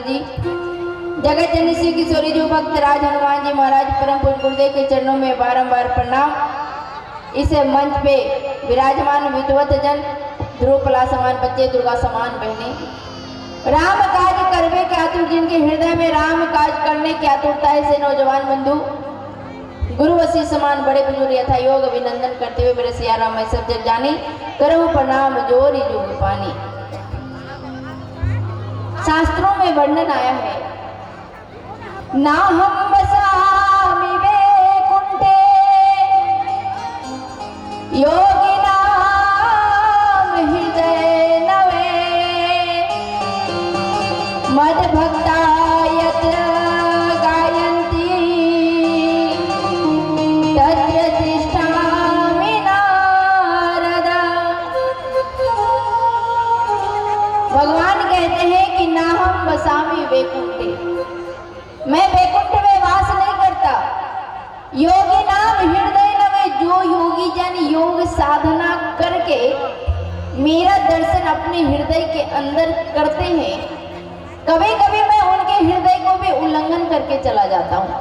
जी, जगत जननी श्री किशोरी जो भक्त राज हनुमान जी महाराज परम पूज्य गुरुदेव के चरणों में बारंबार प्रणाम। इस मंच पे विराजमान विद्वत जन, ध्रुवकला समान बच्चे, दुर्गा समान बहने, राम काज करवे के आतुर, जिनके हृदय में राम काज करने की आतुरता है, से नौजवान बंधु, गुरु वसी समान बड़े बुजुर्ग यथा योग अभिनंदन करते हुए मेरे सिया राम मैं सब जग जानी, करूं प्रणाम जोरी जुग पानी। शास्त्रों में वर्णन आया है, ना हम बसामि वैकुंठे योगी नाम हृदय नवे, मद भक्ता यत्र गायन्ति तत्र तिष्ठामि नारद। भगवान कहते हैं कि ना हम बसामि वैकुंठे, मैं वैकुंठ में वास नहीं करता। योगी नाम हृदय नवे, जो योगी जन योग साधना करके मेरा दर्शन अपने हृदय के अंदर करते हैं, कभी कभी मैं उनके हृदय को भी उल्लंघन करके चला जाता हूँ।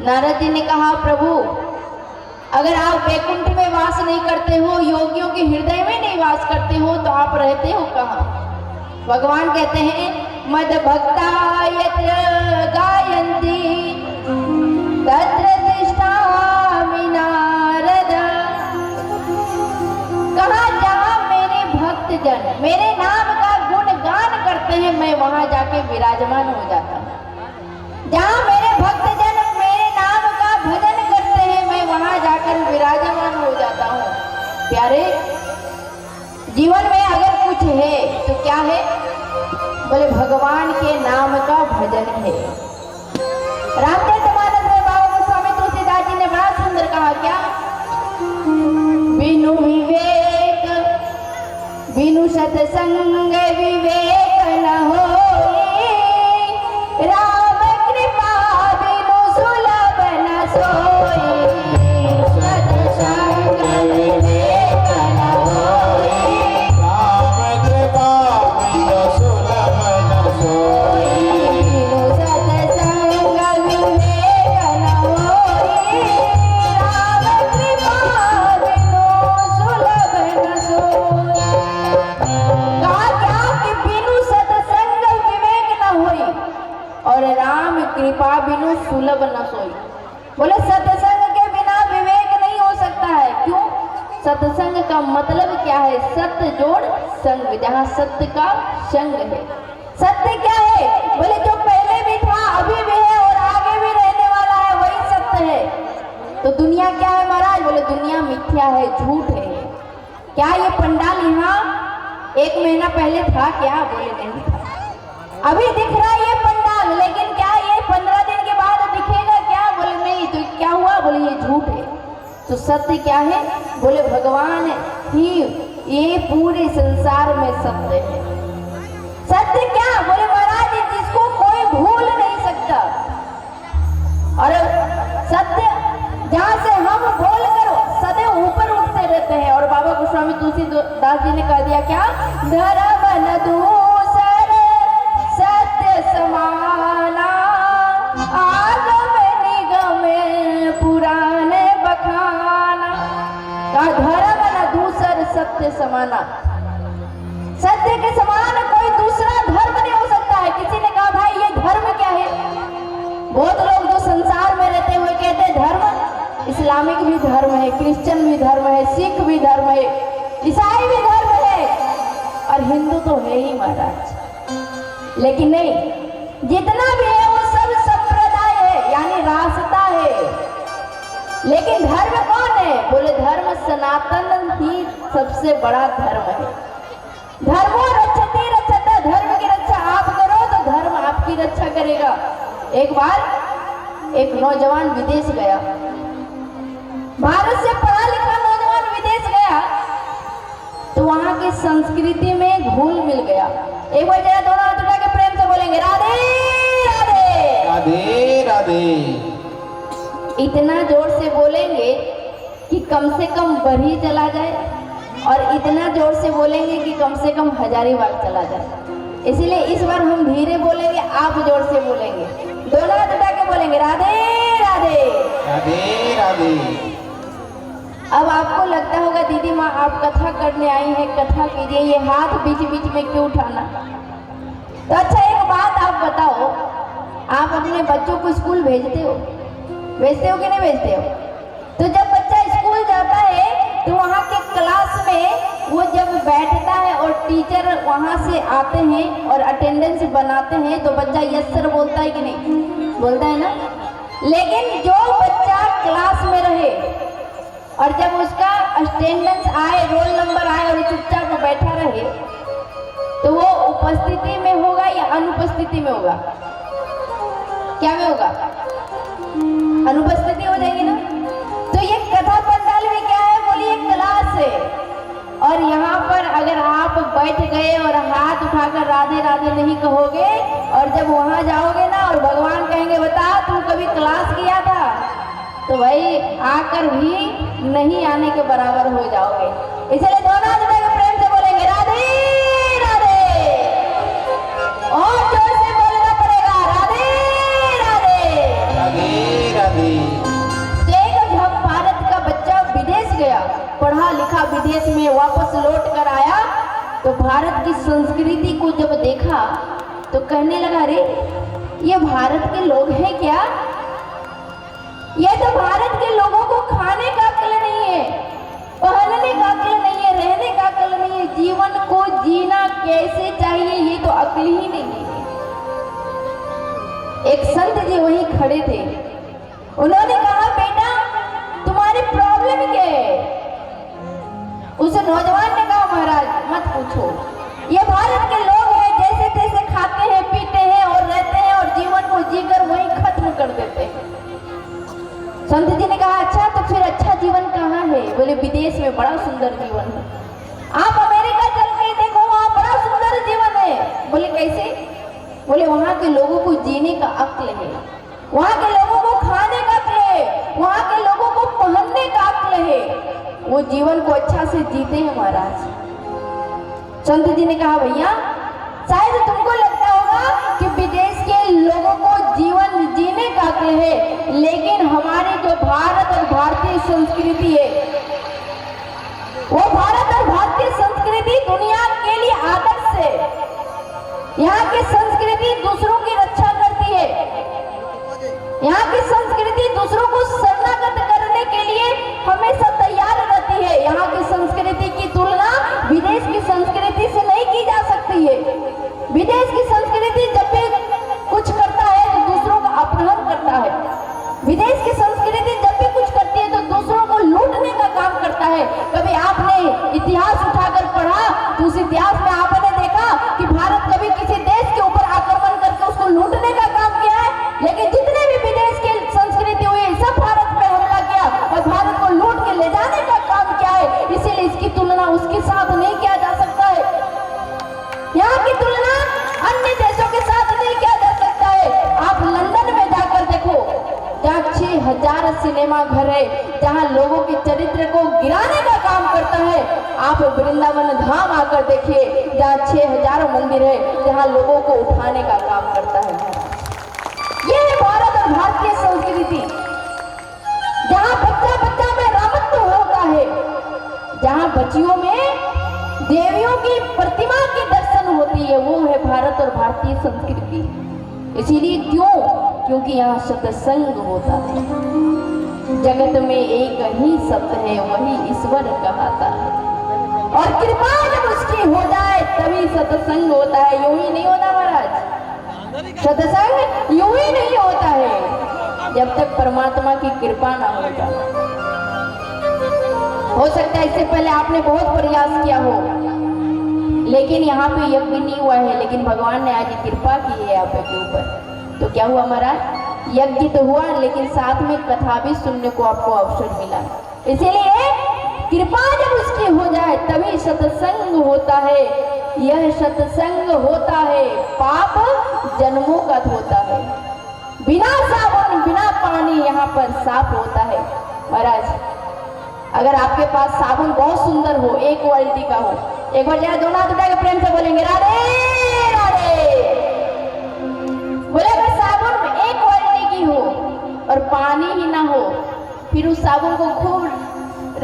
नारद जी ने कहा, प्रभु अगर आप वैकुंठ में वास नहीं करते हो, योगियों के हृदय में नहीं वास करते हो, तो आप रहते हो कहाँ? भगवान कहते हैं, मद भक्ता यत्र गायन्ति तत्र तिष्ठामि नारद। कहाँ? जहाँ मेरे भक्त जन मेरे नाम का गुणगान करते हैं, मैं वहां जाके विराजमान हो जाता हूँ। जहाँ मेरे भक्त जन मेरे नाम का भजन करते हैं, मैं वहां जाकर विराजमान हो जाता हूँ। प्यारे, जीवन में अगर कुछ है तो क्या है? बोले भगवान के नाम का भजन है। रामचरितमानस में बाबा गोस्वामी तुलसीदास जी ने बड़ा सुंदर कहा, क्या? बिनु विवेक बिनु सत्संग विवेक न होई, राम कृपा बिनु सुलभ न सोई, सत्संग विवेक न होई, राम कृपा बिनु सुलभ न सोई, बिनु सत्संग विवेक न होई, राम कृपा बिनु सुलभ न सोई। कहा क्या कि बिनु सत्संग विवेक न होई और राम कृपा बिनु सुलभ न सोई। बोले सत्संग के बिना विवेक नहीं हो सकता है। क्यों? सत्संग का मतलब क्या है? सत्य जोड़ संग, जहाँ सत्य का संग है। सत्य क्या है? बोले जो पहले भी था, अभी भी है और आगे भी रहने वाला है, वही सत्य है। तो दुनिया क्या है महाराज? बोले दुनिया मिथ्या है, झूठ है। क्या ये पंडाल यहाँ 1 महीना पहले था क्या? बोले नहीं था। अभी दिख रहा है ये पंडाल, लेकिन क्या ये 15 दिन के बाद दिखेगा क्या? बोले नहीं। तो क्या हुआ? बोले ये झूठ है। तो सत्य क्या है? बोले भगवान ही ये पूरे संसार में सत्य है। सत्य क्या? बोले महाराज जिसको कोई भूल नहीं सकता, और सत्य जहाँ से हम बोल कर सदैव ऊपर उठते रहते हैं। और बाबा गोस्वामी तुलसीदास जी ने कह दिया, क्या? धर्म न दूसर सत्य समाना, आगम निगम पुराने बखाना। का धर्म न दूसर सत्य समाना, सत्य के समान कोई दूसरा धर्म नहीं हो सकता है। किसी ने कहा, भाई ये धर्म क्या है? बहुत लोग जो संसार में रहते हुए कहते हैं धर्म, इस्लामिक भी धर्म है, क्रिश्चियन भी धर्म है, सिख भी धर्म है, ईसाई भी धर्म है, और हिंदू तो है ही महाराज। लेकिन नहीं, जितना भी है वो सब संप्रदाय है, यानी रास्ता है। लेकिन धर्म कौन है? बोले धर्म सनातन ही सबसे बड़ा धर्म है। धर्मो रक्षते रक्षता, धर्म की रक्षा आप करो तो धर्म आपकी रक्षा करेगा। एक बार एक नौजवान विदेश गया, भारत से पढ़ा लिखा नौजवान विदेश गया, तो वहां की संस्कृति में घुल मिल गया। एक बार जरा दोनों हाथ उठा के प्रेम से बोलेंगे, राधे राधे राधे राधे। इतना जोर से बोलेंगे कि कम से कम बढ़ी चला जाए, और इतना जोर से बोलेंगे कि कम से कम 1000 बार चला जाए। इसीलिए इस बार हम धीरे बोलेंगे, आप जोर से बोलेंगे, दोनों हाथ उठा के बोलेंगे राधे राधे। राधे राधे। अब आपको लगता होगा दीदी माँ आप कथा करने आई हैं, कथा कीजिए, ये हाथ बीच बीच में क्यों उठाना। तो अच्छा एक बात आप बताओ, आप अपने बच्चों को स्कूल भेजते हो कि नहीं भेजते हो? तो जब बच्चा स्कूल जाता है तो वहाँ के क्लास में वो जब बैठता है और टीचर वहाँ से आते हैं और अटेंडेंस बनाते हैं तो बच्चा यस सर बोलता है कि नहीं? बोलता है ना। लेकिन जो बच्चा क्लास में रहे और जब उसका अटेंडेंस आए, रोल नंबर आए और चुपचाप बैठा रहे, तो वो उपस्थिति में होगा या अनुपस्थिति में होगा? क्या में होगा? अनुपस्थिति हो जाएगी ना। तो ये कथा पंडाल में क्या है? बोलिए क्लास है। और यहाँ पर अगर आप बैठ गए और हाथ उठाकर राधे राधे नहीं कहोगे और जब वहाँ जाओगे ना और भगवान कहेंगे बता तू कभी क्लास किया था, तो भाई आकर भी नहीं आने के बराबर हो जाओगे। इसलिए दोनों हाथ उठा के प्रेम से बोलेंगे राधे राधे, और जोर से बोलना पड़ेगा राधे राधे। राधे राधे। जब भारत का बच्चा विदेश गया, पढ़ा लिखा विदेश में वापस लौट कर आया, तो भारत की संस्कृति को जब देखा तो कहने लगा रे ये भारत के लोग हैं क्या? ये तो भारत के लोगों को खाने का अक्ल नहीं है, पहनने का अक्ल नहीं है, रहने का अक्ल नहीं है, जीवन को जीना कैसे चाहिए ये तो अक्ल ही नहीं है। एक संत जी वहीं खड़े थे, उन्होंने कहा बेटा तुम्हारी प्रॉब्लम क्या है? उस नौजवान ने कहा महाराज मत पूछो, ये भारत के लोग हैं, जैसे तैसे खाते हैं पीते हैं और रहते हैं और जीवन को जीकर वहीं खत्म कर देते हैं। संत जी ने कहा अच्छा तो फिर अच्छा जीवन कहाँ है? बोले विदेश में बड़ा सुंदर जीवन है। आप अमेरिका चल के देखो वहाँ बड़ा सुंदर जीवन है। बोले कैसे? बोले वहाँ के लोगों को जीने का अक्ल है, वहाँ के लोगों को खाने का अक्ल है, वहाँ के लोगों को पहनने का अक्ल है, वो जीवन को अच्छा से जीते हैं महाराज। संत जी ने कहा भैया शायद तुमको लगता होगा कि विदेश के लोगों को जीवन जीने का अक्ल है, लेकिन हमारे जो भारत और भारतीय संस्कृति है, वो भारत और भारतीय संस्कृति दुनिया के लिए आदर्श है। यहाँ की संस्कृति दूसरों की रक्षा करती है, यहाँ की संस्कृति दूसरों को शरणागत करने के लिए हमेशा तैयार रहती है। यहाँ की संस्कृति की तुलना विदेश की संस्कृति से नहीं की जा सकती है। विदेश की संस्कृति जब भी कुछ करता है तो दूसरों का अपहरण करता है। विदेश की संस्कृति जब भी कुछ करती है तो दूसरों को लूटने का काम करता है। कभी आपने इतिहास उठाकर पढ़ा तो उस इतिहास में आपने देखा कि भारत कभी किसी देश के ऊपर आक्रमण करके उसको लूटने का काम किया है, लेकिन जितने भी विदेश की संस्कृति हुई सब भारत पे हमला किया और भारत को लूट के ले जाने का काम किया है। इसीलिए इसकी तुलना उसके साथ नहीं किया जा सकता है, यहाँ की तुलना अन्य देशों के साथ नहीं किया जा सकता है। आप लंदन में जाकर देखो, जहाँ 6000 सिनेमा घर है, जहाँ लोगों के चरित्र को गिराने का काम करता है। आप वृंदावन धाम आकर देखिए, जहाँ 6000 मंदिर है, जहाँ लोगों को उठाने का काम करता है। ये है भारत और भारतीय संस्कृति, जहाँ बच्चा बच्चा में रामत्व होता है, जहाँ बच्चियों में देवियों की प्रतिमा के दर्शन होती है, वो है भारत और भारतीय संस्कृति। इसीलिए क्योंकि यहाँ सत्संग होता है। जगत में एक ही सत्य है, वही ईश्वर कहता है, और कृपा जब उसकी हो जाए तभी सत्संग होता है। यूं ही नहीं होता महाराज, सत्संग यूं ही नहीं होता है जब तक परमात्मा की कृपा ना हो जाए। हो सकता है इससे पहले आपने बहुत प्रयास किया हो, लेकिन यहाँ पे यज्ञ नहीं हुआ है, लेकिन भगवान ने आज कृपा की है आप के ऊपर। तो क्या हुआ महाराज? यज्ञ तो हुआ, लेकिन साथ में कथा भी सुनने को आपको अवसर मिला। इसीलिए कृपा जब उसकी हो जाए तभी सत्संग होता है। यह सत्संग होता है, पाप जन्मों का धोता है। बिना साबुन बिना पानी यहाँ पर साफ होता है। महाराज अगर आपके पास साबुन बहुत सुंदर हो, एक क्वालिटी का हो, एक बार जरा दोनों हाथ उठा के प्रेम से बोलेंगे राधे राधे।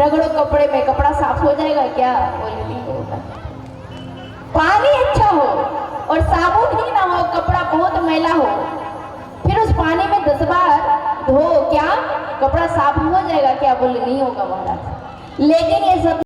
रगड़ो कपड़े में, कपड़ा साफ हो जाएगा क्या? बोले नहीं होगा। पानी अच्छा हो और साबुन ही ना हो, कपड़ा बहुत मैला हो, फिर उस पानी में 10 बार धो, क्या कपड़ा साफ हो जाएगा क्या? बोले नहीं होगा महाराज। लेकिन ये सब